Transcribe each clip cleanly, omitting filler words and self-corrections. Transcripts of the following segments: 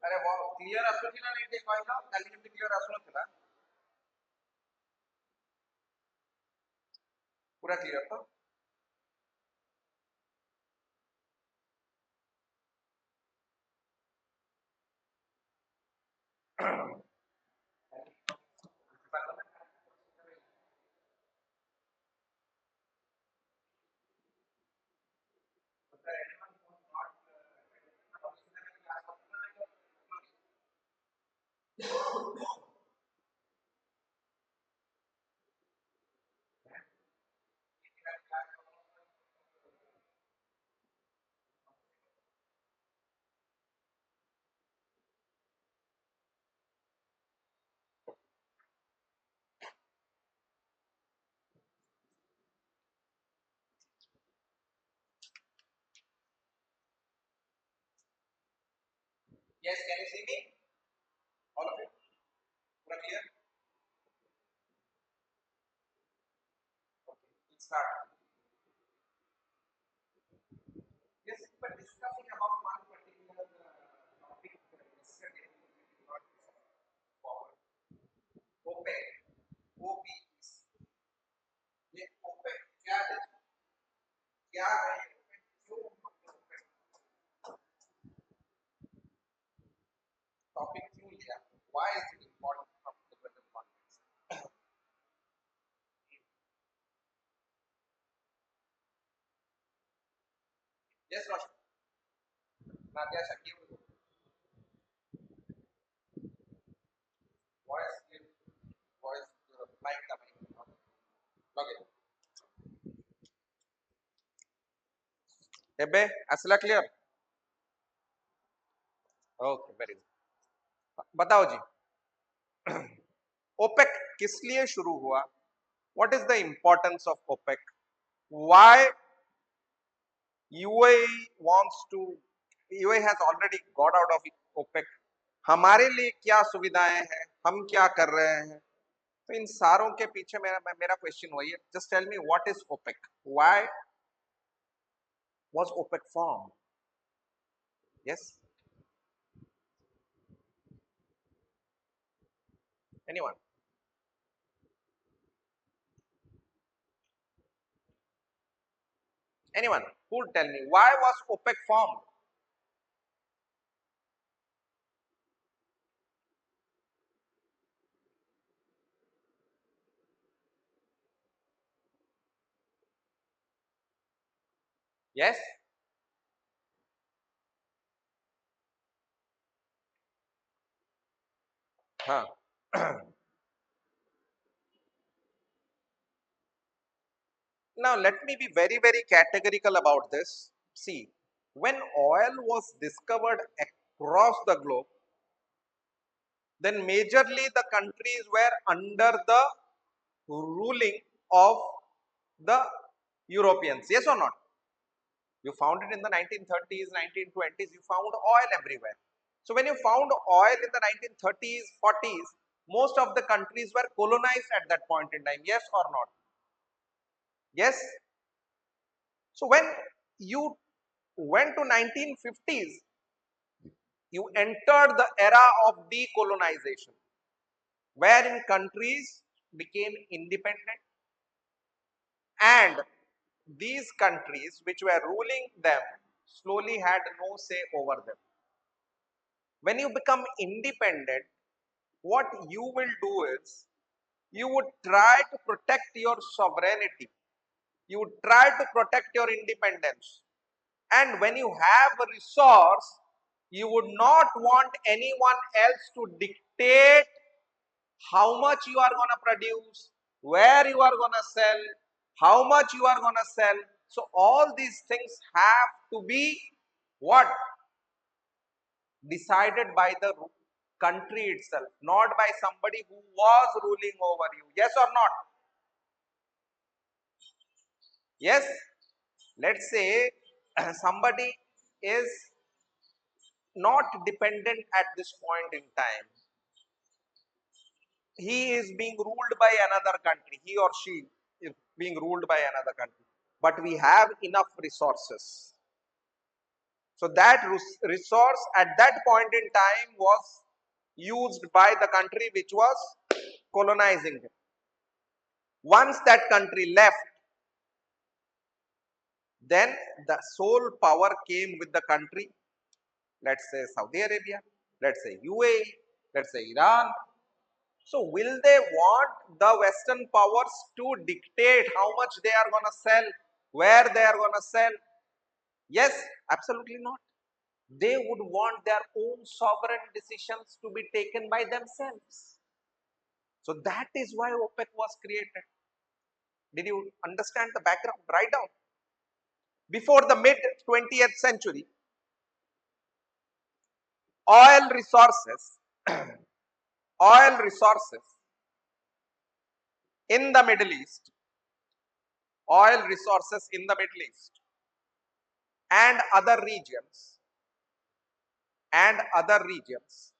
अरे वो क्लियर आସୁଥିଲା नहीं ଟିକେ କହିଲ କାଲି କେମିତି କ୍ଲିयर ଆସୁନଥିଲା पूरा क्लियर तो yes can you see me all of it पूरा clear okay let's start yes but discussing about one particular topic yesterday we got forward OPEC OPEC ये OPEC क्या है OPEC क्यों OPEC टॉपिक क्यों लिया why is it important from the present context yes Roshan Nadia Shakir voice voice like the mic okay ଏବେ ଆସିଲା clear okay very good बताओ जी OPEC किस लिए शुरू हुआ what is the importance of OPEC why UAE wants to UAE has already got out of OPEC हमारे लिए क्या सुविधाएं हैं हम क्या कर रहे हैं तो इन सारों के पीछे मेरा क्वेश्चन वही है just tell me what is OPEC why was OPEC form yes anyone anyone who would tell me why was OPEC formed yes huh. Now let me be very categorical about this see when oil was discovered across the globe then majorly the countries were under the ruling of the Europeans yes or not you found it in the 1930s 1920s you found oil everywhere so when you found oil in the 1930s 40s most of the countries were colonized at that point in time yes or not yes so when you went to 1950s you entered the era of decolonization wherein countries became independent and these countries which were ruling them slowly had no say over them when you become independent what you will do is you would try to protect your sovereignty you would try to protect your independence and when you have a resource you would not want anyone else to dictate how much you are going to produce where you are going to sell how much you are going to sell so all these things have to be what decided by the country itself not by somebody who was ruling over you yes or not yes let's say somebody is not dependent at this point in time he is being ruled by another country he or she is being ruled by another country but we have enough resources So that resource at that point in time was used by the country which was colonizing them. Once that country left, then the sole power came with the country. Let's say Saudi Arabia, let's say UAE, let's say Iran. So will they want the Western powers to dictate how much they are going to sell, where they are going to sell? Yes, absolutely not. They would want their own sovereign decisions to be taken by themselves. So that is why OPEC was created. Did you understand the background? Write down. Before the mid 20th century, oil resources, oil resources in the Middle East, oil resources in the Middle East and other regions, and other regions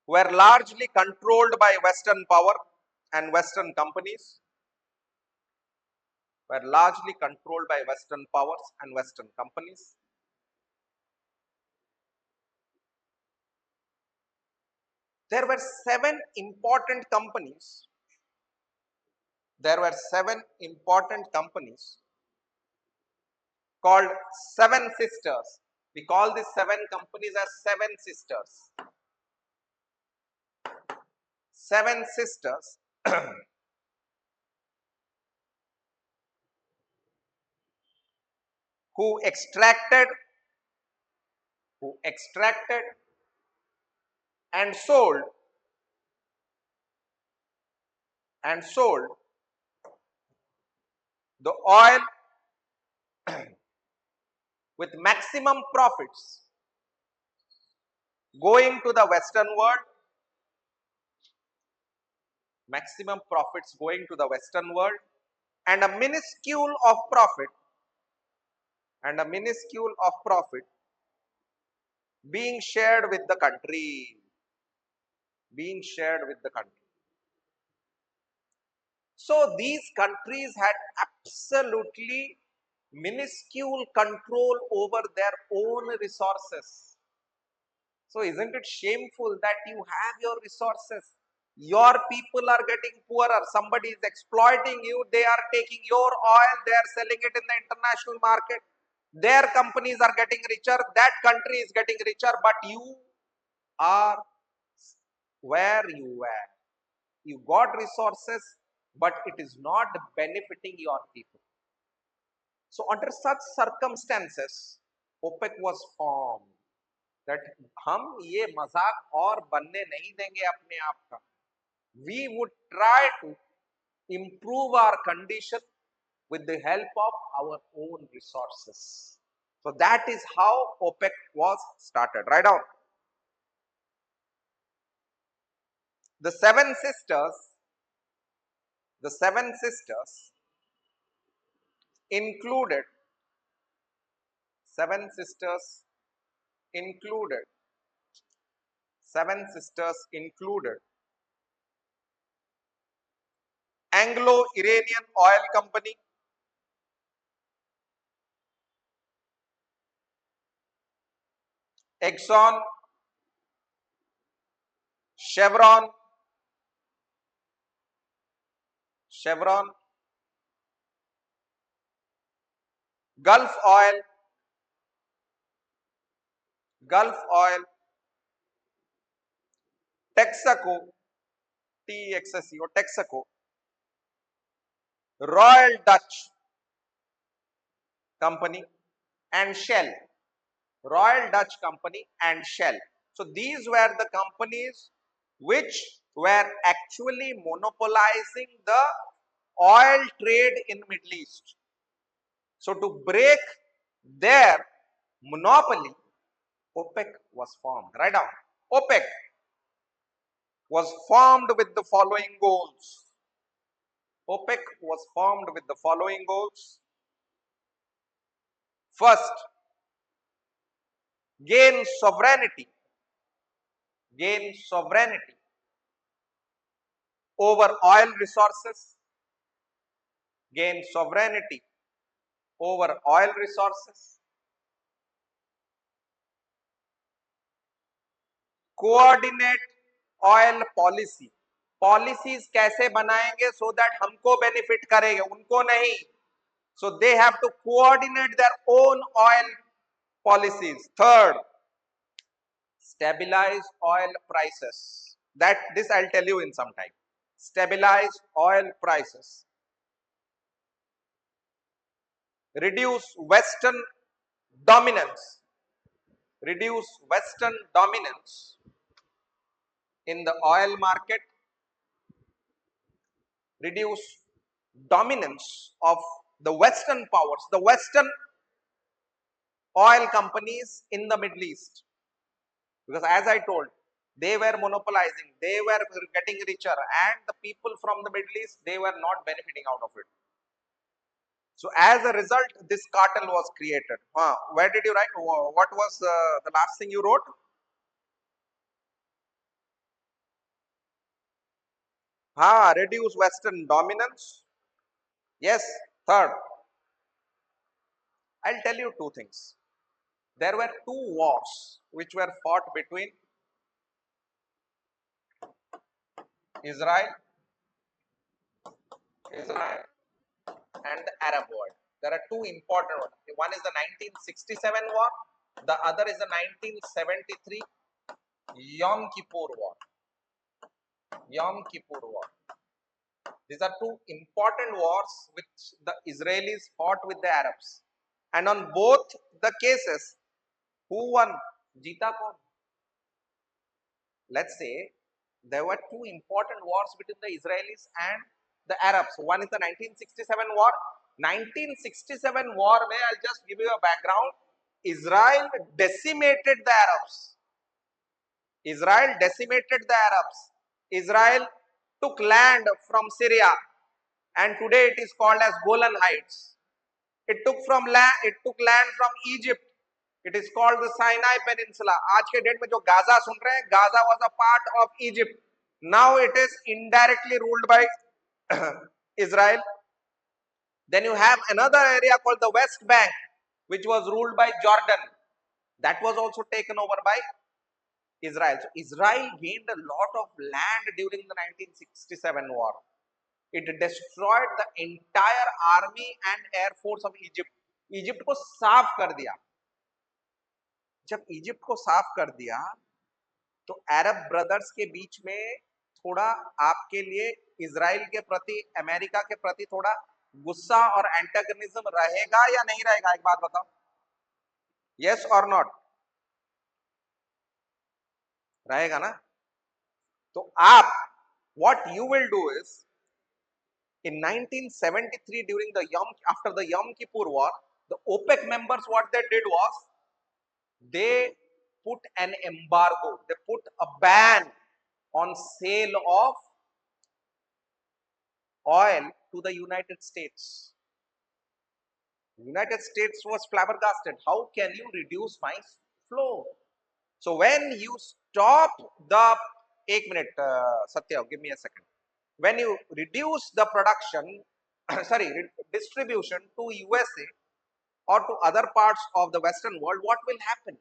were largely controlled by Western power and Western companies, were largely controlled by Western powers and Western companies. There were seven important companies. There were seven important companies called Seven Sisters. We call these seven companies as Seven Sisters. Seven Sisters who extracted, who extracted and sold and sold the oil with maximum profits going to the Western world, maximum profits going to the Western world, and a minuscule of profit, and a minuscule of profit being shared with the country, being shared with the country. So these countries had absolutely minuscule control over their own resources. So isn't it shameful that you have your resources, your people are getting poorer, somebody is exploiting you, they are taking your oil, they are selling it in the international market, their companies are getting richer, that country is getting richer, but you are where you were. You got resources, but it is not benefiting your people. So under such circumstances, OPEC was formed. That हम ये मजाक और बनने नहीं देंगे अपने आप का. We would try to improve our condition with the help of our own resources. So that is how OPEC was started. Right down. The seven sisters, the seven sisters included, seven sisters included, seven sisters included Anglo-Iranian Oil Company, Exxon, Chevron, Chevron, Gulf Oil, Gulf Oil, Texaco, TXSCO, Texaco, Royal Dutch Company, and Shell. Royal Dutch Company and Shell. So these were the companies which were actually monopolizing the oil trade in Middle East. So to break their monopoly, OPEC was formed. Write down. OPEC was formed with the following goals. OPEC was formed with the following goals. First, gain sovereignty, gain sovereignty over oil resources, gain sovereignty over oil resources. Coordinate oil policy, policies कैसे बनाएंगे so that हमको benefit करेंगे, उनको नहीं. So they have to coordinate their own oil policies. Third, stabilize oil prices. That this I'll tell you in some time. Stabilize oil prices. Reduce Western dominance. Reduce Western dominance in the oil market. Reduce dominance of the Western powers, the Western oil companies in the Middle East. Because as I told, they were monopolizing, they were getting richer, and the people from the Middle East, they were not benefiting out of it. So as a result, this cartel was created. Where did you write? What was the last thing you wrote? Reduce Western dominance. Yes. Third, I'll tell you two things. There were two wars which were fought between Israel, Israel and the Arab world. There are two important ones. One is the 1967 war, the other is the 1973 Yom Kippur war. Yom Kippur war. These are two important wars which the Israelis fought with the Arabs. And on both the cases, who won? Jeeta kaun? Let's say there were two important wars between the Israelis and the Arabs. One is the 1967 war. 1967 war, where I'll just give you a background. Israel decimated the Arabs. Israel decimated the Arabs. Israel took land from Syria, and today it is called as Golan Heights. It took land from Egypt. It is called the Sinai Peninsula. आज के date में जो Gaza सुन रहे हैं, Gaza was a part of Egypt. Now it is indirectly ruled by Israel. Then you have another area called the West Bank, which was ruled by Jordan. That was also taken over by Israel. So Israel gained a lot of land during the 1967 war. It destroyed the entire army and air force of Egypt. Egypt को साफ कर दिया. जब Egypt को साफ कर दिया तो अरब ब्रदर्स के बीच में थोड़ा आपके लिए इजराइल के प्रति, अमेरिका के प्रति थोड़ा गुस्सा और एंटागनिज्म रहेगा या नहीं रहेगा? एक बात बताओ, यस और नॉट? रहेगा ना? तो आप what you will do is, in 1973 during the after the Yom Kippur war, the OPEC members, what they did was they put an embargo, they put a ban on sale of oil to the United States. United States was flabbergasted. How can you reduce my flow? So when you stop the, एक minute, Satya, give me a second. When you reduce the production, sorry, distribution to USA or to other parts of the Western world, what will happen?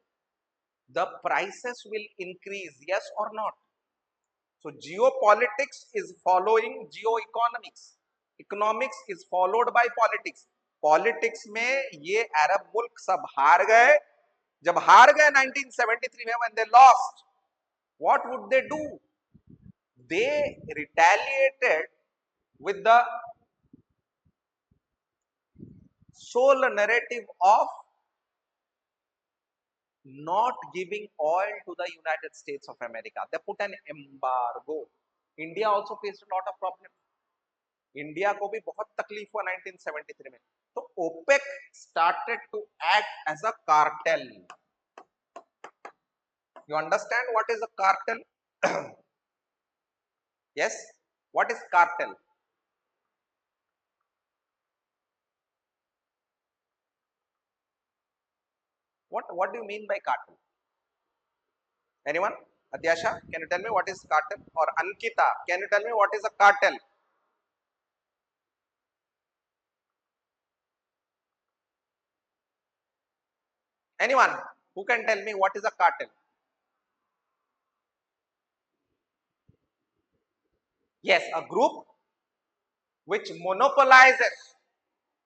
The prices will increase, yes or not? So geopolitics is following geoeconomics. Economics is followed by politics. Politics में ये अरब मुल्क सब हार गए. जब हार गए 1973 में, when they lost, what would they do? They retaliated with the sole narrative of not giving oil to the United States of America. They put an embargo. India also faced a lot of problems. India को भी बहुत तकलीफ हुआ 1973 में. तो OPEC started to act as a cartel. You understand what is a cartel? Yes, what is cartel? What do you mean by cartel? Anyone? Adyasha, can you tell me what is cartel? Or Ankita, can you tell me what is a cartel? Anyone who can tell me what is a cartel? Yes, a group which monopolizes,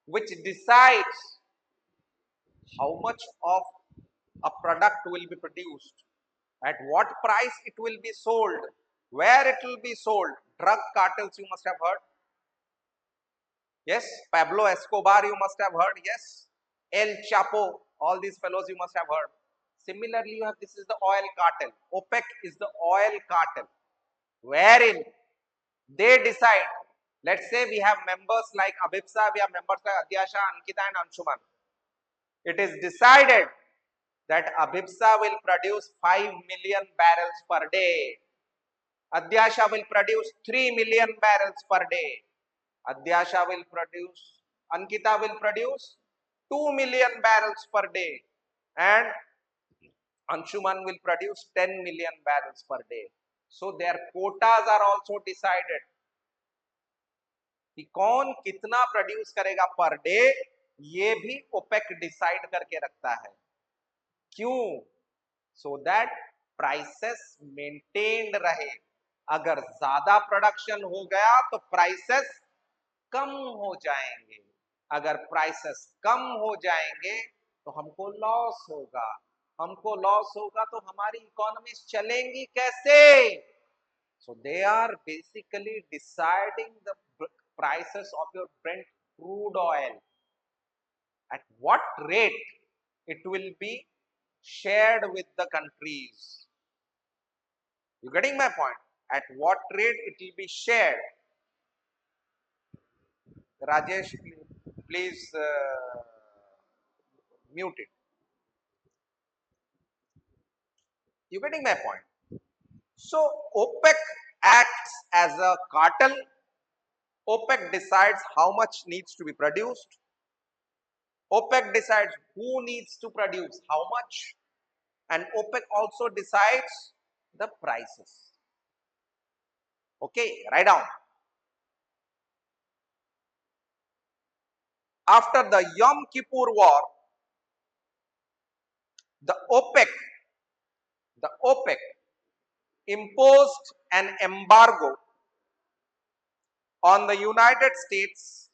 which decides how much of a product will be produced, at what price it will be sold, where it will be sold. Drug cartels, you must have heard. Yes, Pablo Escobar, you must have heard. Yes, El Chapo, all these fellows you must have heard. Similarly, you have, this is the oil cartel. OPEC is the oil cartel, wherein they decide. Let's say we have members like Abhipsa, we have members like Adyasha, Ankita, and Anshuman. It is decided that Abhipsa will produce 5 million barrels per day. Adyasha will produce 3 million barrels per day. Adyasha will produce, Ankita will produce 2 million barrels per day. And Anshuman will produce 10 million barrels per day. So their quotas are also decided. कि कौन कितना produce करेगा per day, ये भी OPEC decide करके रखता है. क्यों? सो दैट प्राइसेस मेंटेन्ड रहे. अगर ज्यादा प्रोडक्शन हो गया तो प्राइसेस कम हो जाएंगे. अगर प्राइसेस कम हो जाएंगे तो हमको लॉस होगा. हमको लॉस होगा तो हमारी इकोनॉमी चलेंगी कैसे? So they are basically deciding the prices of your Brent crude oil, at what rate it will be shared with the countries. You getting my point? At what rate it will be shared. Rajesh, please mute it. You getting my point? So OPEC acts as a cartel. OPEC decides how much needs to be produced. OPEC decides who needs to produce how much, and OPEC also decides the prices. Okay, write down. After the Yom Kippur War, the OPEC imposed an embargo on the United States,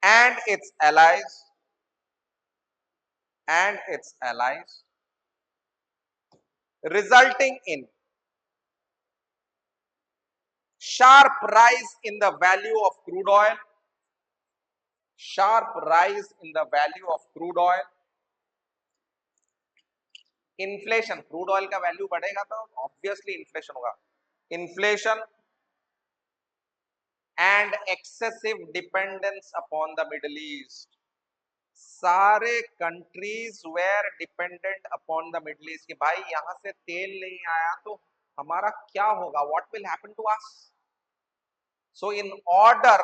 and its allies, resulting in sharp rise in the value of crude oil, inflation. Crude oil का value बढ़ेगा तो obviously inflation होगा. Inflation and excessive dependence upon the Middle East. सारे countries were dependent upon the Middle East कि भाई यहां से तेल नहीं आया तो हमारा क्या होगा, what will happen to us. So in order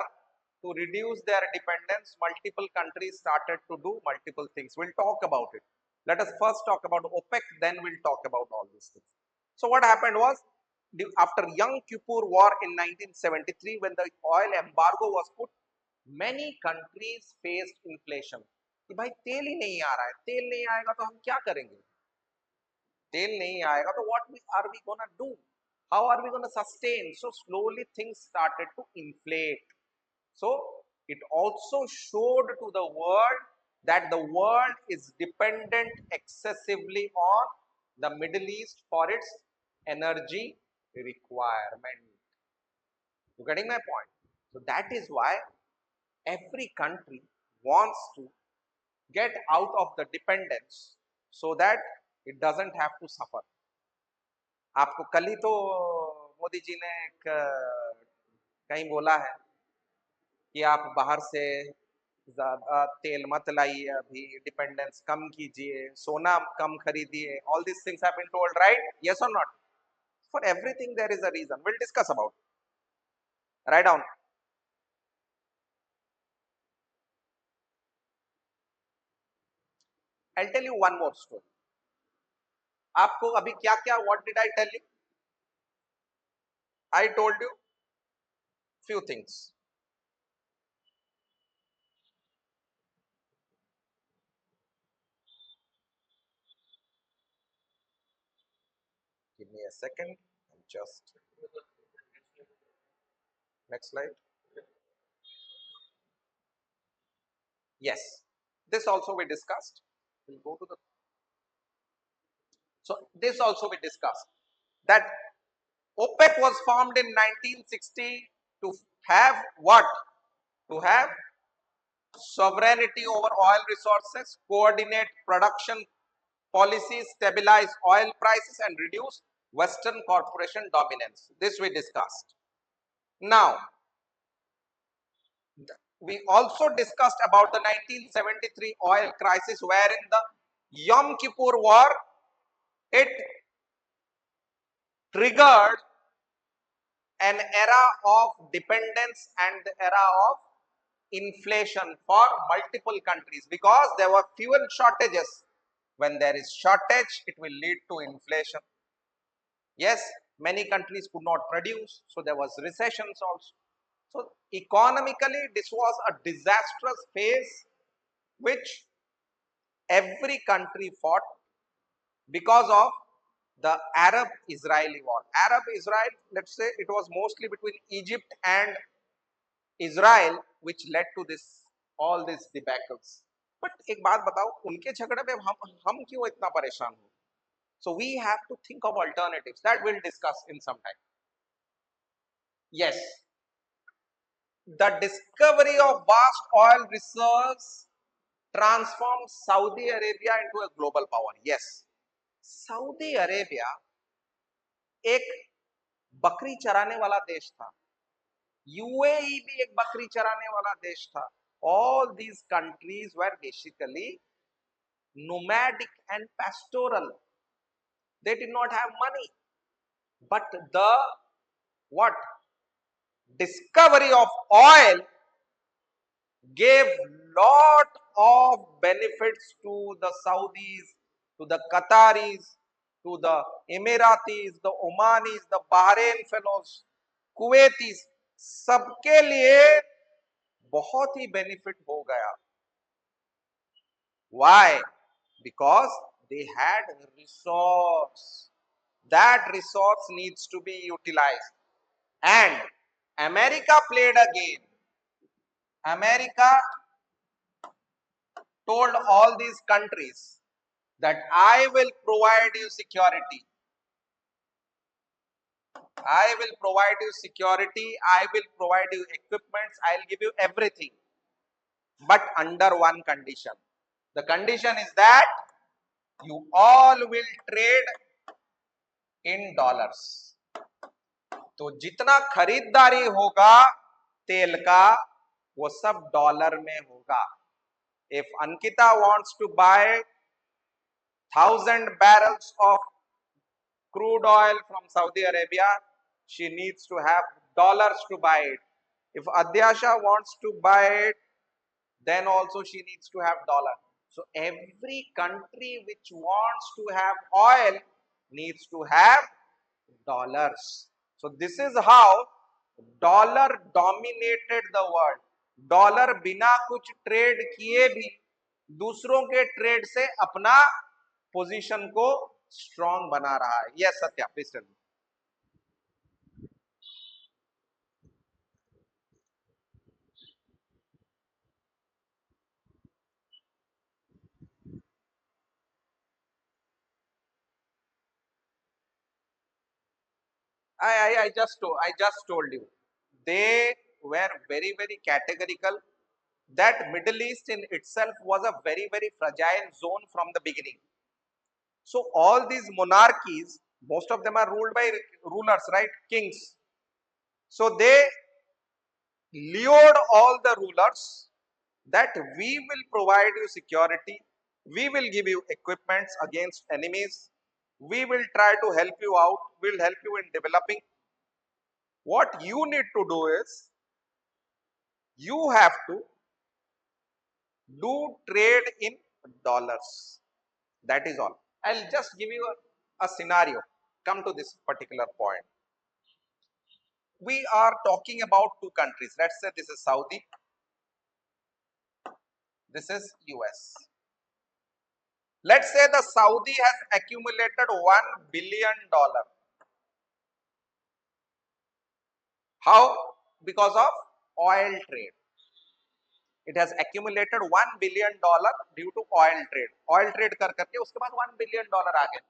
to reduce their dependence, multiple countries started to do multiple things. We'll talk about it. Let us first talk about OPEC, then we'll talk about all these things. So what happened was, after Yom Kippur War in 1973, when the oil embargo was put, many countries faced inflation. कि भाई तेल ही नहीं आ रहा है, तेल नहीं आएगा तो हम क्या करेंगे? तेल नहीं आएगा तो what are we gonna do? How are we gonna sustain? So slowly things started to inflate. So it also showed to the world that the world is dependent excessively on the Middle East for its energy requirement. You getting my point? So that is why every country wants to get out of the dependence so that it doesn't have to suffer. आपको कल ही तो मोदी जी ने एक कहीं बोला है कि आप बाहर से ज्यादा तेल मत लाइए, अभी डिपेंडेंस कम कीजिए, सोना कम खरीदिए. All this things have been told, right? Yes और not? For everything there is a reason. Will discuss about. Right down. I tell you one more story. आपको अभी क्या क्या, what did I tell you? I told you few things. Give me a second. I'm just next slide. Yes, this also we discussed. We'll go to the so this also we discussed that OPEC was formed in 1960 to have what? To have sovereignty over oil resources, coordinate production policies, stabilize oil prices, and reduce Western corporation dominance. This we discussed. Now, we also discussed about the 1973 oil crisis, wherein the Yom Kippur War, it triggered an era of dependence and the era of inflation for multiple countries because there were fuel shortages. When there is shortage, it will lead to inflation. Yes, many countries could not produce, so there was recessions also. So economically, this was a disastrous phase which every country fought because of the Arab-Israeli war. Arab-Israel, let's say it was mostly between Egypt and Israel, which led to this all these debacles. But एक बात बताओ, उनके झगड़े में हम क्यों इतना परेशान हो? So we have to think of alternatives that we'll discuss in some time. Yes, the discovery of vast oil reserves transformed Saudi Arabia into a global power. Yes, Saudi Arabia एक बकरी चराने वाला देश था, यूएई भी एक बकरी चराने वाला देश था. All these countries were basically nomadic and pastoral. They did not have money, but the what discovery of oil gave lot of benefits to the Saudis, to the Qataris, to the Emiratis, the Omanis, the Bahrain fellows, Kuwaitis, सबके लिए बहुत ही benefit हो गया. Why? Because they had resource. That resource needs to be utilized. And America played a game. America told all these countries that I will provide you security. I will provide you security. I will provide you equipments. I'll give you everything. But under one condition. The condition is that you all will trade in dollars. तो जितना खरीदारी होगा तेल का वो सब dollar में होगा. If Ankita wants to buy 1,000 barrels of crude oil from Saudi Arabia, she needs to have dollars to buy it. If Adyasha wants to buy it, then also she needs to have dollar. So every country which wants to have oil needs to have dollars. So this is how dollar dominated the world. Dollar बिना कुछ trade किए भी दूसरों के trade से अपना position को strong बना रहा है. Yes Satya, please tell me. I just told you they were very categorical that Middle East in itself was a very fragile zone from the beginning. So all these monarchies, most of them are ruled by rulers, right? Kings. So they lured all the rulers that we will provide you security, we will give you equipments against enemies, we will try to help you out, we'll help you in developing. What you need to do is you have to do trade in dollars. That is all. I'll just give you a scenario. Come to this particular point. We are talking about two countries. Let's say this is Saudi, this is US. Let's say the Saudi has accumulated $1 billion. How? Because of oil trade. It has accumulated $1 billion due to oil trade. Oil trade कर करके उसके बाद $1 billion आ गए.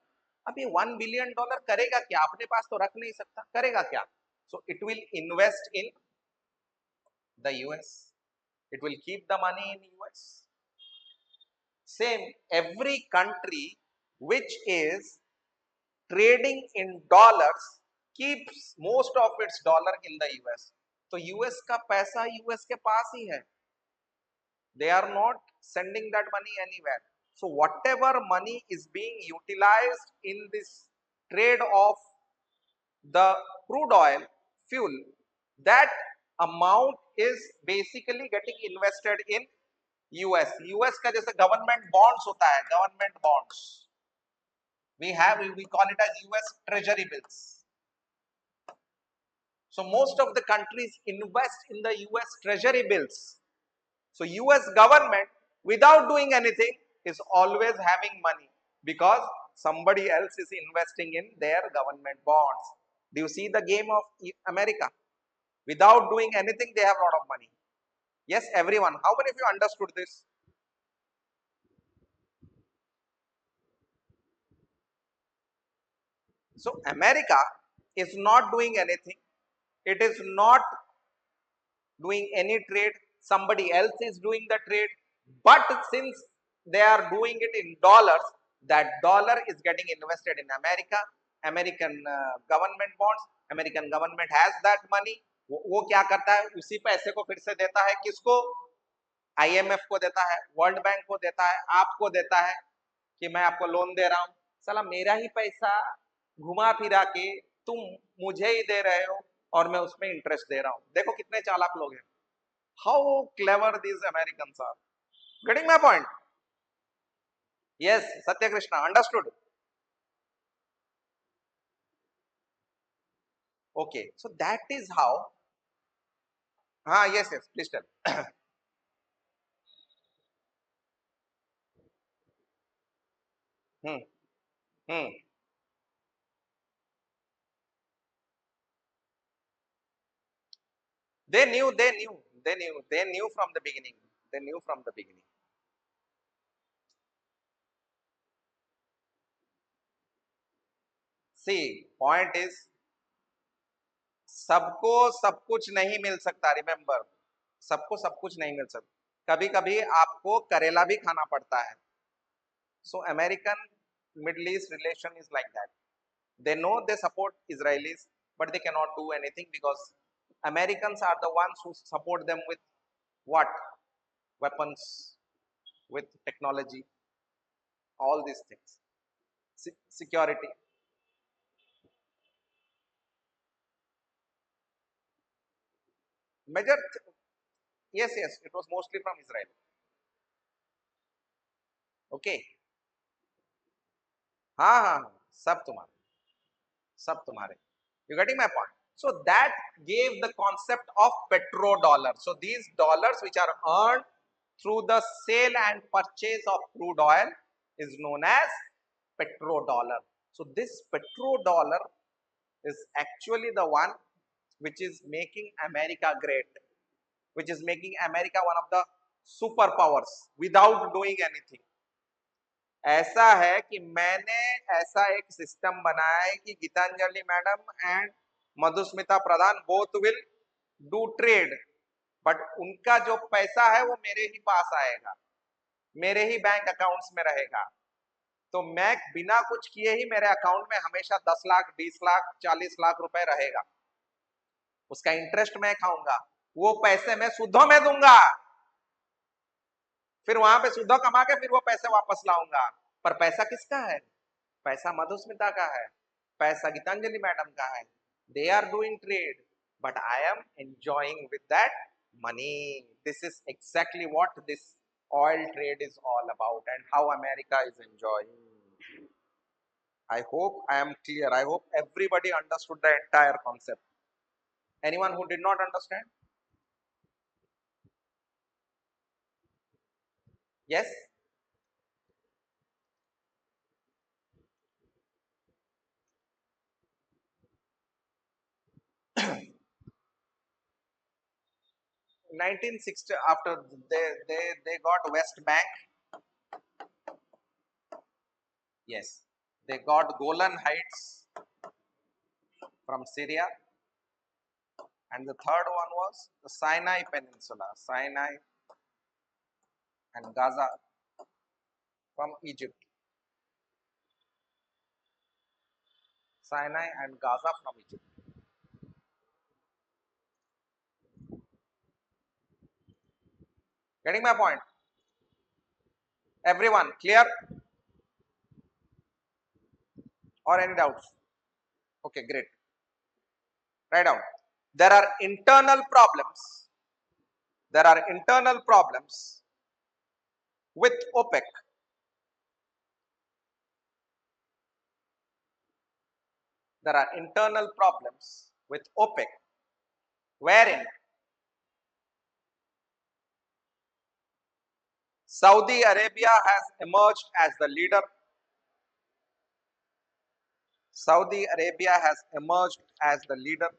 अब ये $1 billion करेगा क्या? अपने पास तो रख नहीं सकता, करेगा क्या? So it will invest in the US. It will keep the money in US. Same, every country which is trading in dollars keeps most of its dollar in the US. तो US का पैसा US के पास ही है. They are not sending that money anywhere. So whatever money is being utilized in this trade of the crude oil fuel, that amount is basically getting invested in US. US का जैसे government bonds होता है, government bonds we call it as US treasury bills. So most of the countries invest in the US treasury bills. So US government without doing anything is always having money because somebody else is investing in their government bonds. Do you see the game of America? Without doing anything, they have a lot of money. Yes, everyone. How many of you understood this? So America is not doing anything. It is not doing any trade. Somebody else is doing the trade. But since they are doing it in dollars, that dollar is getting invested in America. American government bonds. American government has that money. वो क्या करता है? उसी पैसे को फिर से देता है किसको? IMF को देता है, वर्ल्ड बैंक को देता है, आपको देता है कि मैं आपको लोन दे रहा हूं. साला मेरा ही पैसा घुमा फिरा के तुम मुझे ही दे रहे हो और मैं उसमें इंटरेस्ट दे रहा हूं. देखो कितने चालाक लोग हैं. How clever these Americans are. Getting my point? Yes, Satya Krishna, understood. Okay, so that is how. Yes, yes, please tell. hmm, hmm. They knew from the beginning. They knew from the beginning. See, point is, सबको सब कुछ नहीं मिल सकता. Remember, सबको सब कुछ नहीं मिल सकता. कभी कभी आपको करेला भी खाना पड़ता है. So American Middle East relation is like that. They know they support Israelis, but they cannot do anything because Americans are the ones who support them with what? Weapons, with technology, all these things. Security. Major, yes, yes, it was mostly from Israel. Okay. हाँ हाँ हाँ, सब तुम्हारे, सब तुम्हारे. You getting my point? So that gave the concept of petrodollar. So these dollars which are earned through the sale and purchase of crude oil is known as petrodollar. So this petrodollar is actually the one which is making America great, which is making America one of the superpowers without doing anything. ऐसा है कि मैंने ऐसा एक system बनाया है कि Geetanjali madam and Madhusmita Pradhan both will do trade, but उनका जो पैसा है वो मेरे ही पास आएगा, मेरे ही बैंक अकाउंट्स में रहेगा. तो मैं बिना कुछ किए ही मेरे अकाउंट में हमेशा 10 लाख 20 लाख 40 लाख रुपए रहेगा. उसका इंटरेस्ट मैं खाऊंगा, वो पैसे मैं सूदों में दूंगा, फिर वहां पे सूदों कमा के फिर वो पैसे वापस लाऊंगा. पर पैसा किसका है? पैसा मधुस्मिता का है, पैसा गीतांजलि मैडम का है. They are doing trade, but I am enjoying with that money. This is exactly what this oil trade is all about and how America is enjoying. I hope I am clear. I hope everybody understood the entire concept. Anyone who did not understand? Yes? 1960, after they got West Bank. Yes, they got Golan Heights from Syria, and the third one was the Sinai Peninsula, Sinai and Gaza from Egypt. Sinai and Gaza from Egypt. Getting my point? Everyone clear or any doubts? Okay, great. Write down. There are internal problems. There are internal problems with OPEC. There are internal problems with OPEC, wherein Saudi Arabia has emerged as the leader. Saudi Arabia has emerged as the leader.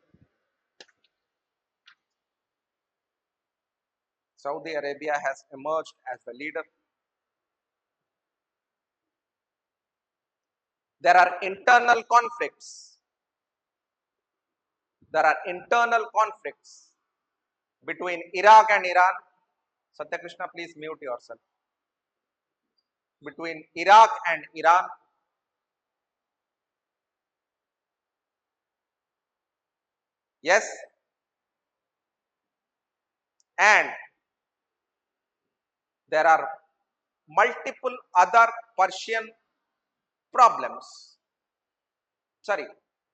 Saudi Arabia has emerged as the leader. There are internal conflicts. There are internal conflicts between Iraq and Iran. Satya Krishna, please mute yourself. Between Iraq and Iran. Yes. And there are multiple other Persian problems. Sorry,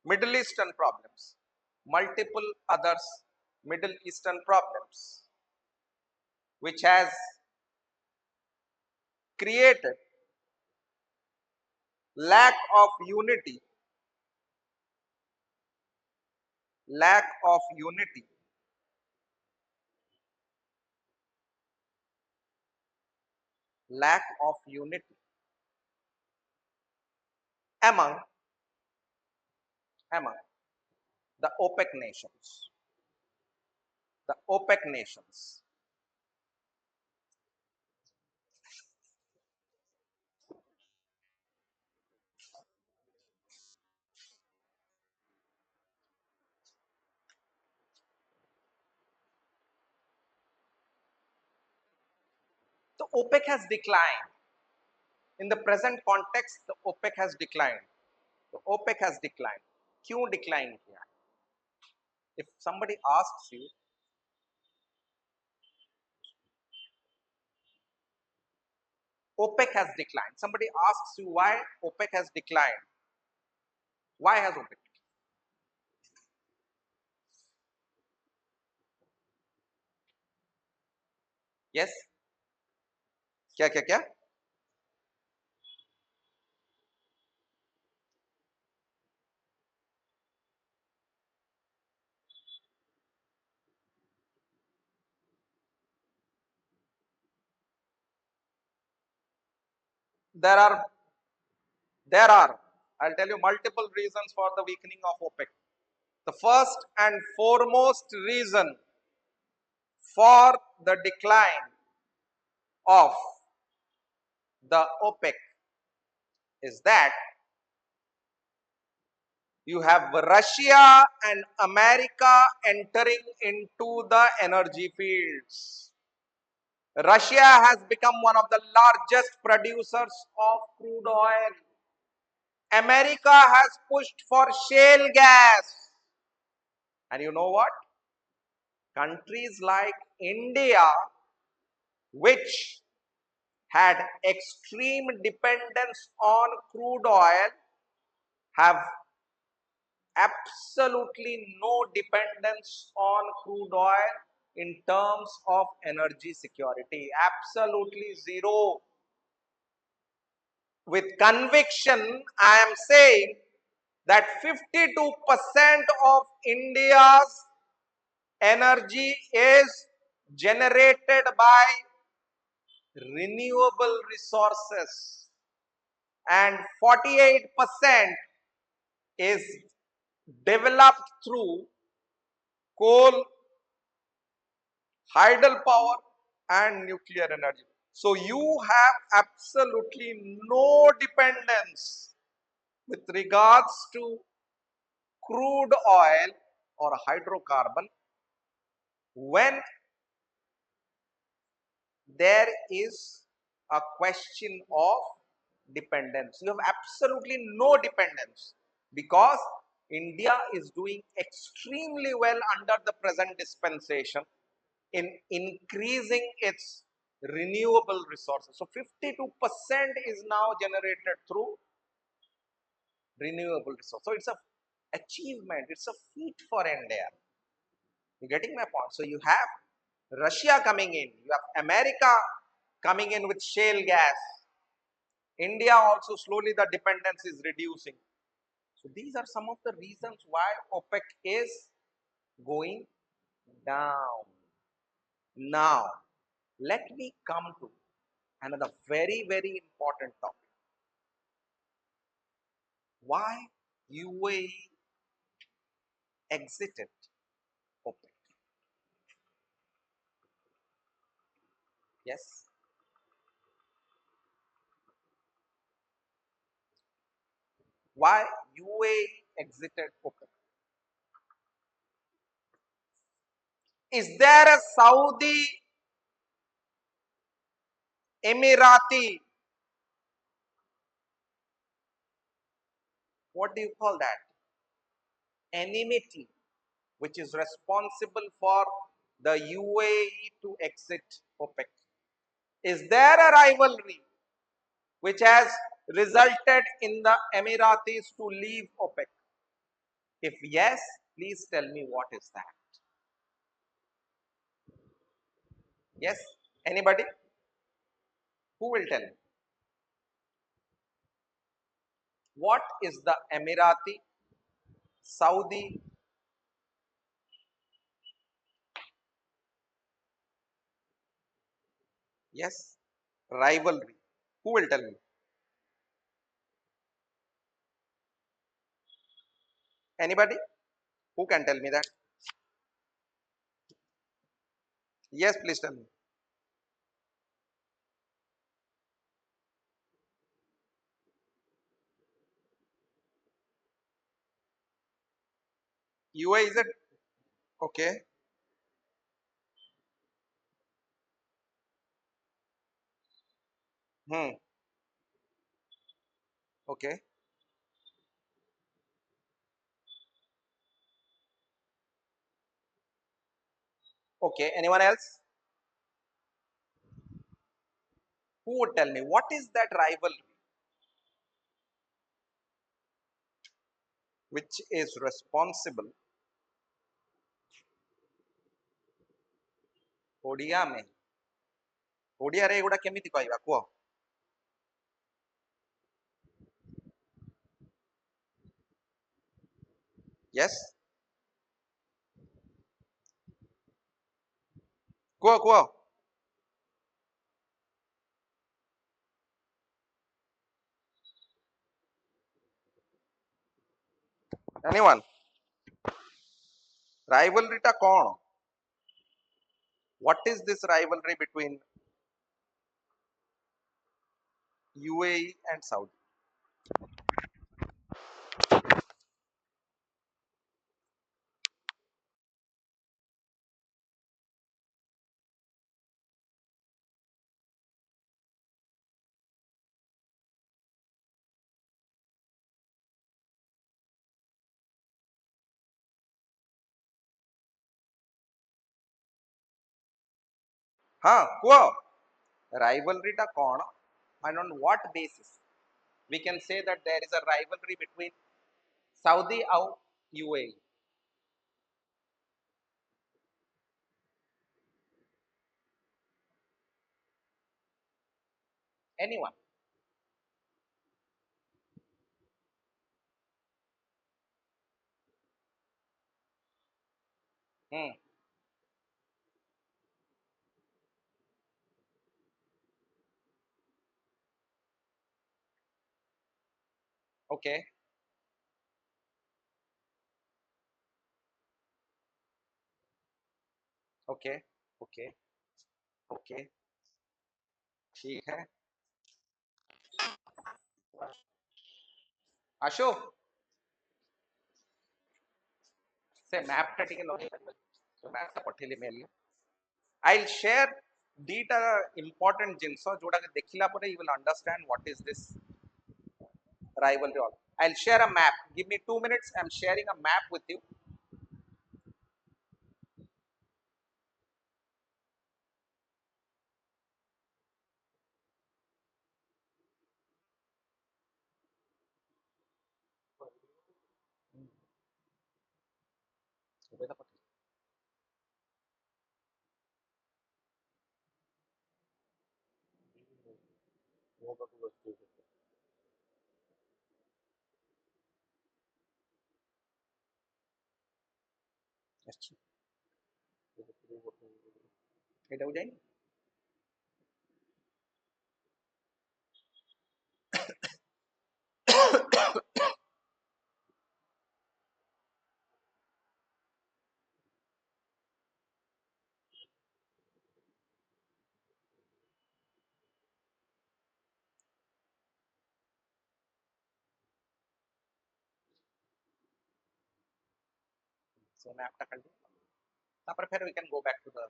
Middle Eastern problems. Multiple others Middle Eastern problems, which has created lack of unity, lack of unity, lack of unity among the OPEC nations. The OPEC nations. The OPEC has declined. In the present context, the OPEC has declined. The OPEC has declined. क्यों decline किया? If somebody asks you, OPEC has declined. Somebody asks you why OPEC has declined. Why has OPEC? Yes? क्या क्या क्या? There are, I'll tell you multiple reasons for the weakening of OPEC. The first and foremost reason for the decline of the OPEC is that you have Russia and America entering into the energy fields. Russia has become one of the largest producers of crude oil. America has pushed for shale gas. And you know what? Countries like India, which had extreme dependence on crude oil, have absolutely no dependence on crude oil in terms of energy security. Absolutely zero. With conviction, I am saying that 52% of India's energy is generated by renewable resources and 48% is developed through coal, hydropower and nuclear energy. So you have absolutely no dependence with regards to crude oil or hydrocarbon when there is a question of dependence. You have absolutely no dependence because India is doing extremely well under the present dispensation in increasing its renewable resources. So 52% is now generated through renewable resource. So it's a achievement, it's a feat for India. You getting my point? So you have Russia coming in, you have America coming in with shale gas. India also slowly the dependence is reducing. So these are some of the reasons why OPEC is going down. Now, let me come to another very, very important topic. Why UAE exited OPEC? Yes. Why UAE exited OPEC? Is there a Saudi Emirati, what do you call that? Enmity, which is responsible for the UAE to exit OPEC? Is there a rivalry which has resulted in the Emiratis to leave OPEC? If yes, please tell me what is that? Yes? Anybody? Who will tell me? What is the Emirati, Saudi? Yes? Rivalry. Who will tell me? Anybody? Who can tell me that? Yes, please tell me. UA is it? Okay. Hmm. Okay. Okay. Anyone else? Who would tell me what is that rivalry which is responsible? Odia में ओडिया रे एगुड़ा केमिति कहबा कुह? Yes? कुह कुह. Anyone? Rivalry टा कौन? What is this rivalry between UAE and Saudi? हाँ कुह. Rivalry टा कौन? And on what basis we can say that there is a rivalry between Saudi and UAE? Anyone? Hmm. Okay. Okay. Okay okay ठीक है आशु से map टा टिके लगे तो मैप टा पठेली मेल आई विल शेयर दीटा इंपोर्टेंट जिंस जोटा के देखिला परे you will understand what is this rivalry all. I'll share a map. Give me 2 minutes. I'm sharing a map with you. এটা বুঝাই so मैपটা कर दिया তারপরে फिर we can go back to the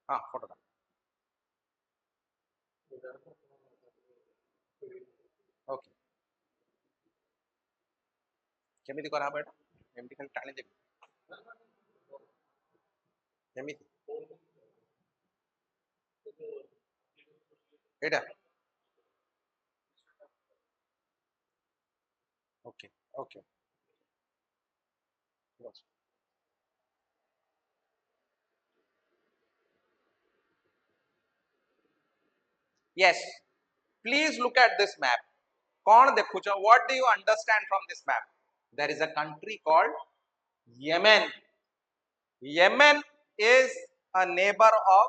हाँ फोटोটা ओके କେମିତି କରାହବ ଏଟା ଏମିତି ଖାଲି ଟାଣି ଦେବି ଏମିତି ଏଇଟା okay okay yes please look at this map कौन देखुଛ what do you understand from this map there is a country called Yemen Yemen is a neighbor of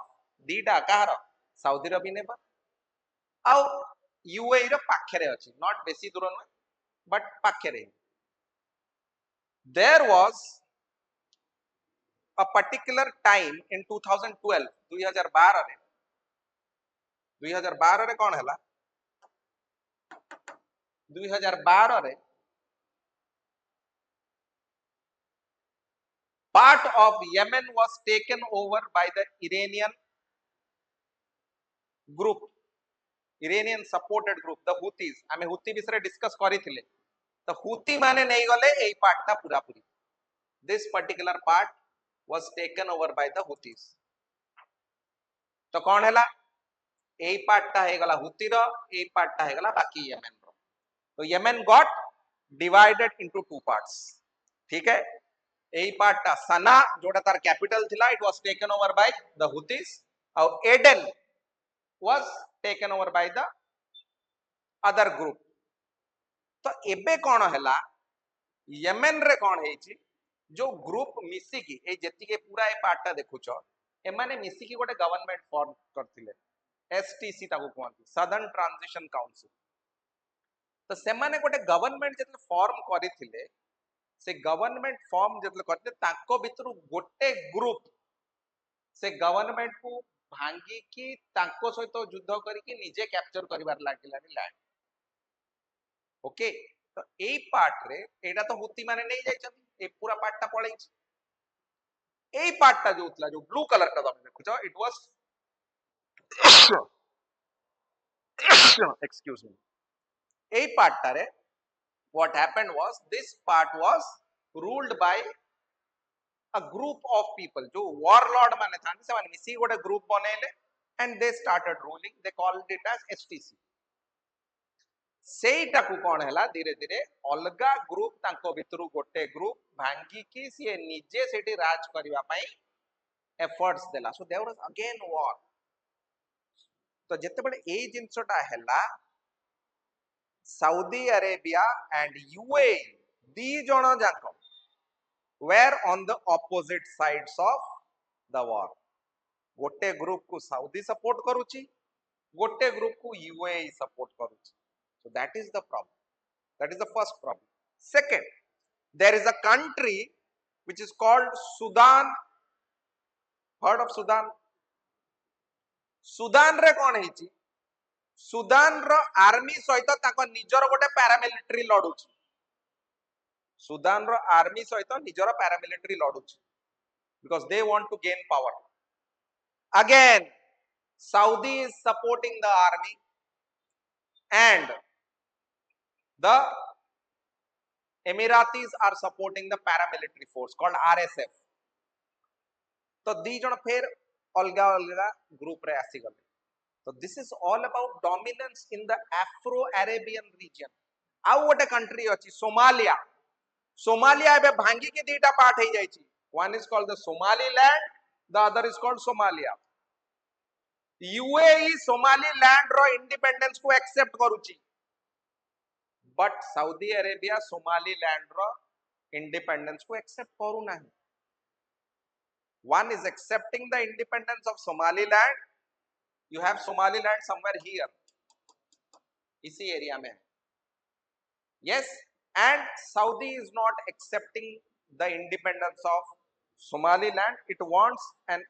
दीटा कहार साउदी ର ବି ନେबर ଆଉ UAE ର ପାଖରେ ଅଛି not ବେଶୀ ଦୂର ନୁହେଁ but ପାଖରେ there was a particular time in 2012 2012 ରେ 2012 ରେ କଣ ହେଲା 2012 ରେ part of Yemen was taken over by the Iranian group Iranian supported group the Houthis आमे Houthi विषय डिस्कस करिथिले तो Houthi माने नहीं गले एई पार्ट ता पूरा पूरी this particular part was taken over by the Houthis तो कौन हैला एई पार्ट ता हे गला Houthi रो एई पार्ट ता हे गला बाकी Yemen रो तो Yemen got divided into two parts ठीक है एई पार्ट ता सना जोटा तार कैपिटल थिला it was taken over by the Houthis और Aden was taken over by the other group तो एबे कौन हैला येमेन रे कौन हेची जो ग्रुप मिसी की ए जेति के पूरा ए पार्ट ता देखुछ ए माने मिसी की गोटे गवर्नमेंट फॉर्म करथिले एसटीसी ताको कहंती सदर्न ट्रांजिशन काउंसिल तो से माने गोटे गवर्नमेंट जेते फॉर्म करिथिले से गवर्नमेंट फॉर्म जेते करते ताको भितरु गोटे ग्रुप से गवर्नमेंट को भांगी की ताको सहित युद्ध करिके निजे कैप्चर करिवार लागिलानी लैंड ओके तो एई पार्ट रे एटा तो हुती माने नहीं जाइछथि ए पूरा पार्ट ता पळैछि एई पार्ट ता जो उतला जो ब्लू कलर ता तमे देखुछ इट वाज एक्सक्यूज मी एई पार्ट ता रे what happened was this part was ruled by a group of people जो warlord माने थांती से माने मिसी गोटे ग्रुप बनेले and they started ruling they called it as STC सेटा को कोन हैला धीरे धीरे अलगा ग्रुप तांको भितरु गोटे ग्रुप भांगी की से निजे सेठी राज करबा पई एफर्ट्स देला so there was again war तो जते बडे ए जिंसटा हैला Saudi Arabia and UAE दी जण जाक were on the opposite sides of the war गोटे ग्रुप को साउदी सपोर्ट करूची गोटे ग्रुप को UAE सपोर्ट करूची so that is the problem that is the first problem second There is a country which is called Sudan. Heard of Sudan? Sudan re kon heichi? Sudan ro army सहित ताको निजर गोटे paramilitary लड़ुची. Sudan ro army सहित निजर paramilitary लड़ुची because they want to gain power. Again, Saudi is supporting the army and the Emiratis are supporting the paramilitary force called RSF. तो दी जण फेर अलगा अलगा ग्रुप रे आसी गले. So this is all about dominance in the Afro-Arabian region. आउ गोटे कंट्री अछि सोमालिया. सोमालिया एबे भांगी के दीटा पार्ट हे जाई छी. One is called the Somaliland, the other is called Somalia. UAE Somaliland ro independence को accept करूची. But Saudi Arabia Somaliland ro independence को accept करू नाही. One is accepting the independence of Somaliland. You have Somaliland somewhere here, इसी area में. Yes, and Saudi is not accepting the independence of Somaliland. It wants an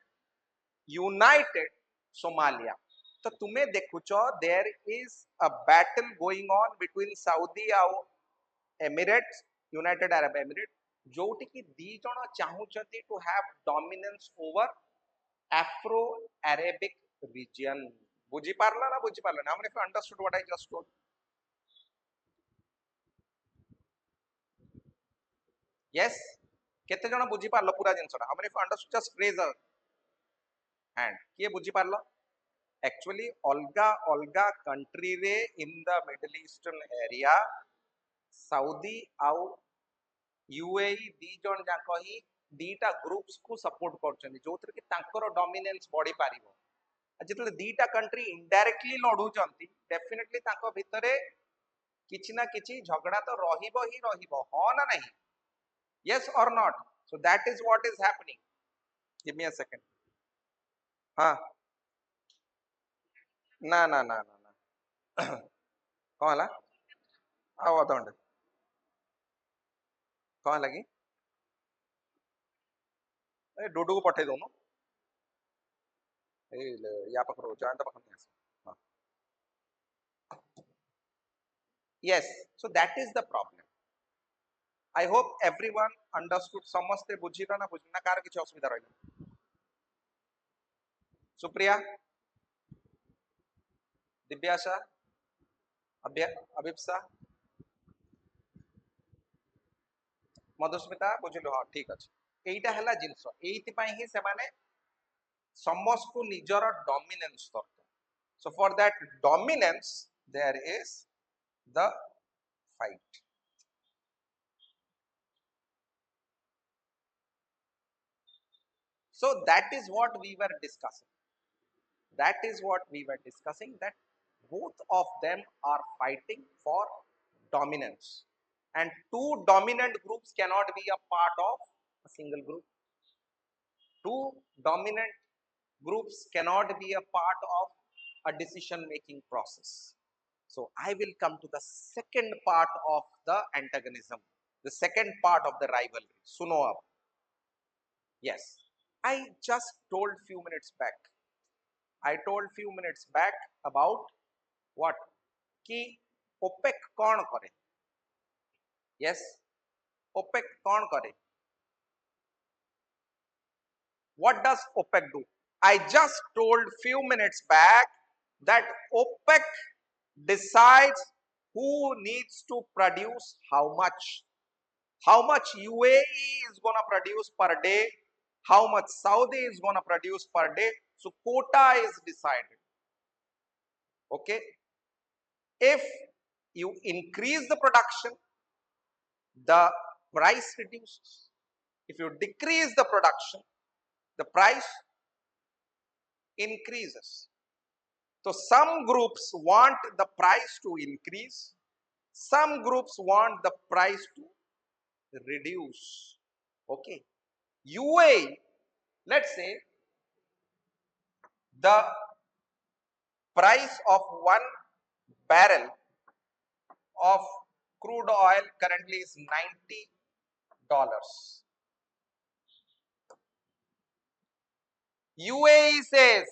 united Somalia. तो तुम्हें देखुचो there is a battle going on between Saudi and Emirates, United Arab Emirates, जोटी की दी जण चाहूचंती to have dominance over Afro-Arabic region. बुझी पारला ना बुझी पारला ना? How many of you understood what I just told? Yes? केते जण बुझी पारलो पूरा जिंसटा? How many of you understood? Just raise a hand. किए बुझी पारलो? Actually, Olga country रे in the Middle Eastern area, Saudi आउ UAE दी जण जाको ही दीटा ग्रुप्स को सपोर्ट करछन जोथरे कि तांकर डोमिनेंस बढ़ी पारिबो. जितले दीटा कंट्री इनडायरेक्टली लढुचंती डेफिनेटली तांको भितरे किछि ना किछि झगड़ा तो रहिबो ही रहिबो. हो ना नहीं? Yes or not? So that is what is happening. Give me a second. हाँ ना ना ना ना ना कौन हला आओ अधघंटे कौन लगी ए डुडू को पठे दोनों ए या पकड़ो जान तो पकड़ने ऐसे. हाँ. Yes, so that is the problem. I hope everyone understood. समस्ते बुझीला ना बुझीला कार किछि असुविधा रहला. सुप्रिया, दिव्याशा, अभिप्सा, मधुस्मिता बुझिलो. हाँ ठीक अछि. एइटा हला जिंस एइति पई ही से माने समस्त को निजर डोमिनेंस दरकार. So for that dominance there is the fight. So that is what we were discussing. That is what we were discussing, that both of them are fighting for dominance. And two dominant groups cannot be a part of a single group. Two dominant groups cannot be a part of a decision making process. So I will come to the second part of the antagonism, the second part of the rivalry. Suno ab. Yes, I just told few minutes back. I told few minutes back about what? कि OPEC कौन करे? Yes, OPEC कौन करे? What does OPEC do? I just told few minutes back that OPEC decides who needs to produce how much. How much UAE is going to produce per day, how much Saudi is going to produce per day. So quota is decided. Okay. If you increase the production, the price reduces. If you decrease the production, the price increases. So some groups want the price to increase, some groups want the price to reduce. Okay. UAE, let's say the price of 1 barrel of crude oil currently is $90. dollars. UAE says,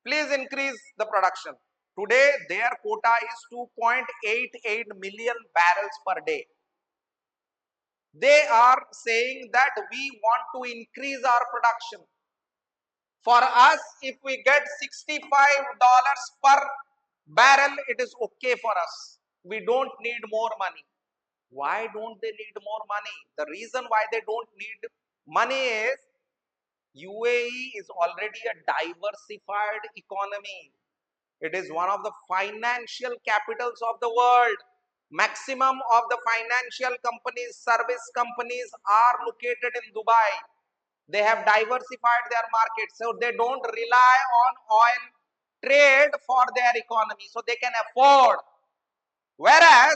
please increase the production. Today, their quota is 2.88 million barrels per day. They are saying that we want to increase our production. For us, if we get $65 per barrel, it is okay for us. We don't need more money. Why don't they need more money? The reason why they don't need money is UAE is already a diversified economy. It is one of the financial capitals of the world. Maximum of the financial companies, service companies are located in Dubai. They have diversified their market, so they don't rely on oil trade for their economy, so they can afford. Whereas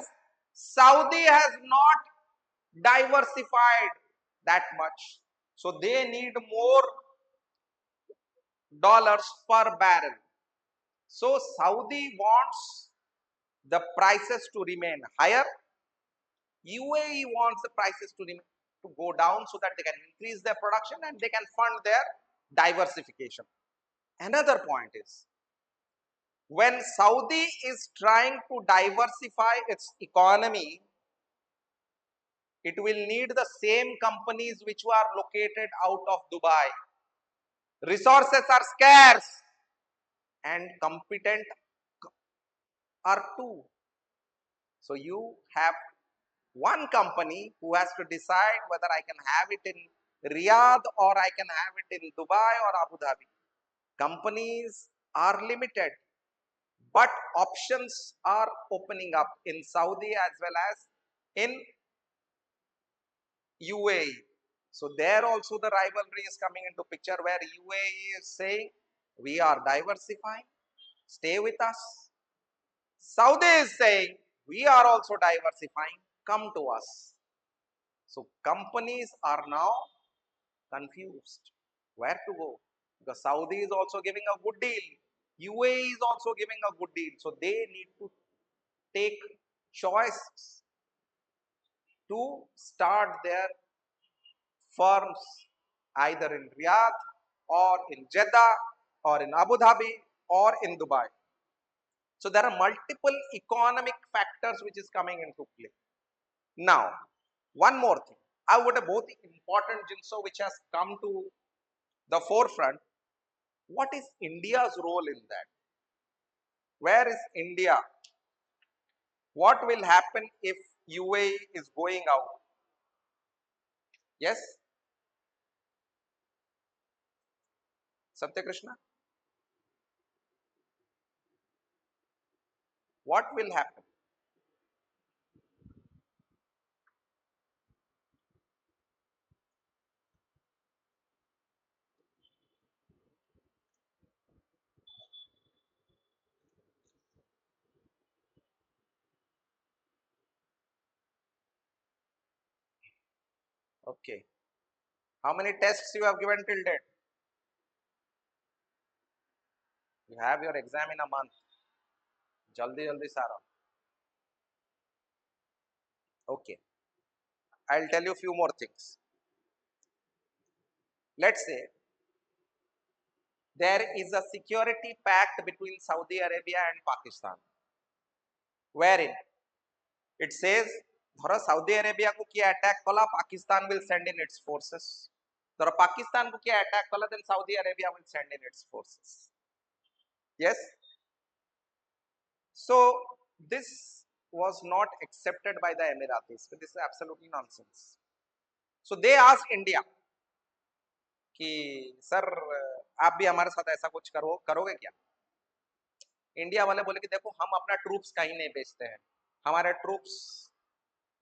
Saudi has not diversified that much, so they need more dollars per barrel. So Saudi wants the prices to remain higher. UAE wants the prices to go down so that they can increase their production and they can fund their diversification. Another point is, when Saudi is trying to diversify its economy, it will need the same companies which are located out of Dubai. Resources are scarce and competent are too. So you have one company who has to decide whether I can have it in Riyadh or I can have it in Dubai or Abu Dhabi. Companies are limited, but options are opening up in Saudi as well as in UAE. So there also the rivalry is coming into picture where UAE is saying we are diversifying, stay with us. Saudi is saying we are also diversifying, come to us. So companies are now confused where to go, because Saudi is also giving a good deal, UAE is also giving a good deal, so they need to take choices to start their firms either in Riyadh or in Jeddah or in Abu Dhabi or in Dubai. So there are multiple economic factors which is coming into play. Now, one more thing. I would have both important jinso which has come to the forefront. What is India's role in that? Where is India? What will happen if UAE is going out? Yes, Satya Krishna? What will happen? Okay. How many tests you have given till date? You have your exam in a month. Jaldi jaldi sara. Okay. I'll tell you a few more things. Let's say there is a security pact between Saudi Arabia and Pakistan, wherein it says, ধরো Southee Arabia को किया attack कला Pakistan will send in its forces. ধরো পাকিস্তান को किया attack कला then Saudi Arabia will send in its forces. Yes. So this was not accepted by the Emiratis. But this is absolutely nonsense. So they asked India कि sir आप भी हमारे साथ ऐसा कुछ करोगे क्या? इंडिया वाले बोले कि देखो हम अपना ट्रूप्स कहीं नहीं बेचते हैं, हमारे ट्रूप्स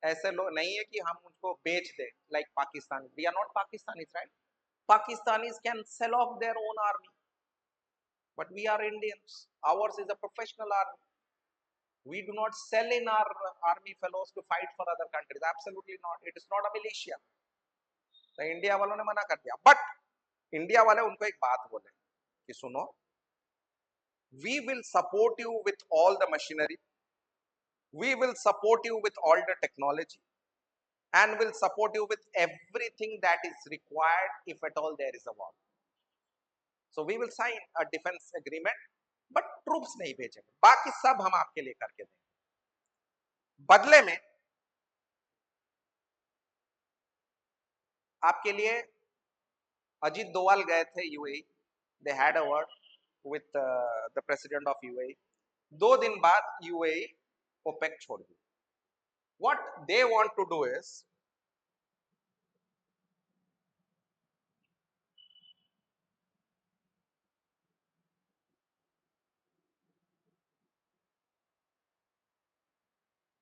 ऐसे लोग नहीं है कि हम उनको बेच दे like Pakistan. We are not Pakistanis, right? Pakistanis can sell off their own army, but we are Indians. Ours is a professional army. We do not sell in our army fellows to fight for other countries. Absolutely not. It is not a militia. तो India वालों ने मना कर दिया. But India वाले उनको एक बात बोले कि सुनो, we will support you with all the machinery, we will support you with all the technology, and will support you with everything that is required if at all there is a war. So we will sign a defense agreement, but troops नहीं भेजेंगे, बाकी सब हम आपके लिए करके देंगे। बदले में आपके लिए अजीत दोवाल गए थे UAE, they had a word with the president of UAE. 2 दिन बाद यूएई ओपेक छोड़ दी। What they want to do is,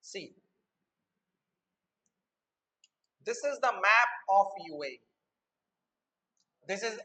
see, this is the map of UAE. This is,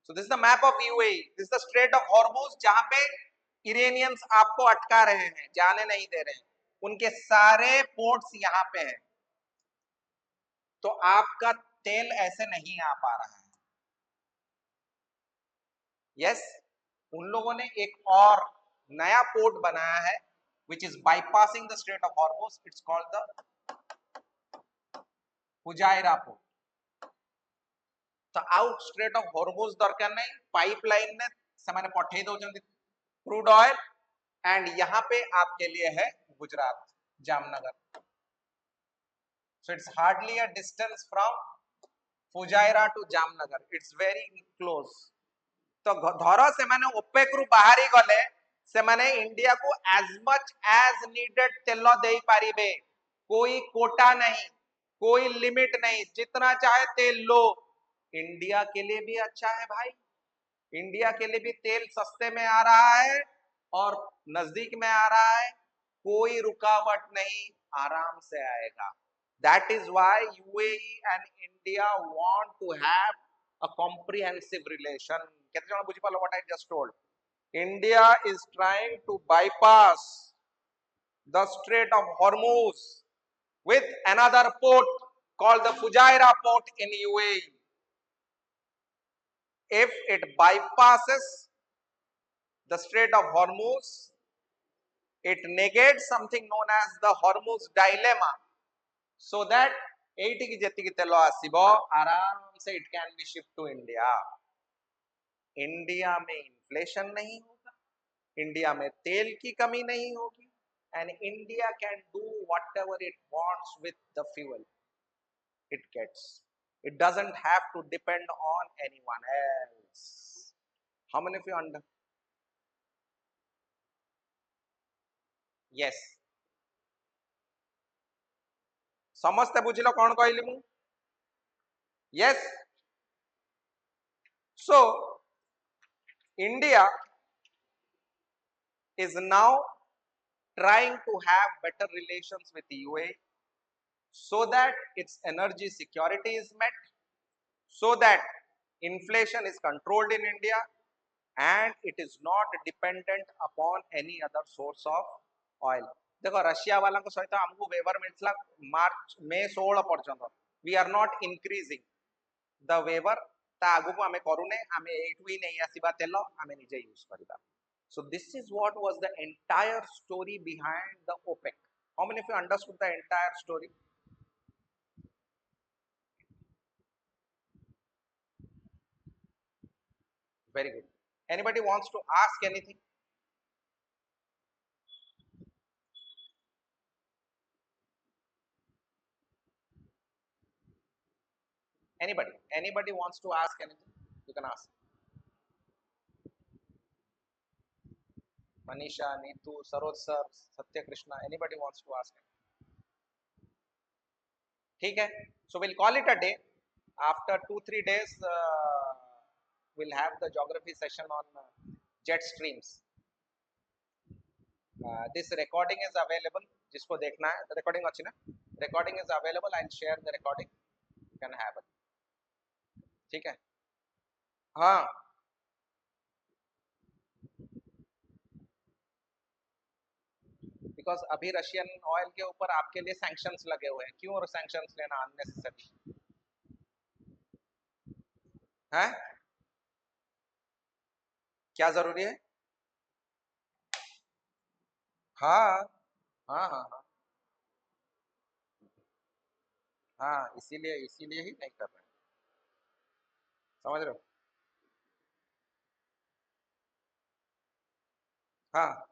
so this is the map of UAE. This is the Strait of Hormuz, जहां पे Iranians आपको अटका रहे हैं, जाने नहीं दे रहे हैं, उनके सारे पोर्ट्स यहाँ पे हैं, तो आपका तेल ऐसे नहीं आ पा रहा है। यस, उन लोगों ने एक और नया पोर्ट बनाया है, which is bypassing the Strait of Hormuz. It's called the Fujairah port. तो आउट स्ट्रेट ऑफ हॉर्मुज दरकार नहीं, पाइपलाइन ने ସେମାନେ पठेई दउछन्ती क्रूड ऑयल, एंड यहाँ पे आपके लिए है Gujarat, Jamnagar. So it's hardly a distance from Fujairah to Jamnagar, it's very close. तो धर से माने ओपेक रु बाहरी गले से माने इंडिया को एज मच एज नीडेड तेल दे पारिबे, कोई कोटा नहीं, कोई लिमिट नहीं, जितना चाहे तेल लो। इंडिया के लिए भी अच्छा है भाई, इंडिया के लिए भी तेल सस्ते में आ रहा है और नजदीक में आ रहा है, कोई रुकावट नहीं, आराम से आएगा। That is why UAE and India want to have a comprehensive relation. केते जण बुझी पालो what I just told? India is trying to bypass the strait of Hormuz with another port called the Fujairah port in UAE. If it bypasses the Strait of Hormuz, it negates something known as the Hormuz dilemma, so that 80 की जेती की तेलो आसीबो आराम से it can be shipped to India. India में inflation नहीं होगा, India में तेल की कमी नहीं होगी, and India can do whatever it wants with the fuel it gets. It doesn't have to depend on anyone else. How many of you under? Yes. समस्ते बुझिल कौन कहली मु? Yes. So India is now trying to have better relations with the UAE so that its energy security is met, so that inflation is controlled in India and it is not dependent upon any other source of oil. देखो Russia वाला को सहित हमको waiver मिलता मार्च मे 16 पर्यंत, we are not increasing the waiver, ता आगु को हमें करूने, हमें एटू ही नहीं आसीबा तेल, हमें निजे यूज करबा। So this is what was the entire story behind the OPEC. How many of you understood the entire story? Very good. Anybody wants to ask anything? Anybody wants to ask anything? You can ask. Manisha, Neetu, Saroj sir, Satya Krishna, anybody wants to ask anything? ठीक है, so we'll call it a day. After 2-3 days we'll have the geography session on jet streams. This recording is available, जिसको देखना है, the recording अच्छी ना, recording is available, I'll share the recording, you can have it. ठीक है। हाँ, because अभी Russian oil के ऊपर आपके लिए सैंक्शंस लगे हुए हैं, क्यों सैंक्शंस लेना अननेसेसरी है? क्या जरूरी है? हाँ हाँ हाँ हाँ हाँ, इसीलिए इसीलिए ही नहीं कर रहे हैं, समझ रहे हो? हाँ,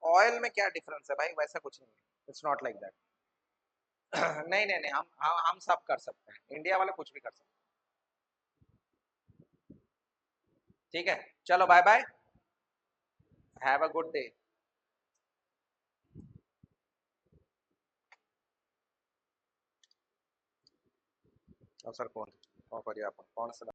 ऑयल में क्या डिफरेंस है भाई? वैसा कुछ नहीं है, इट्स नॉट लाइक दैट। नहीं नहीं नहीं, हम सब कर सकते हैं, इंडिया वाले कुछ भी कर सकते हैं। ठीक है, चलो bye bye, have a good day. Sir कौन कौन करिए, आप कौन सा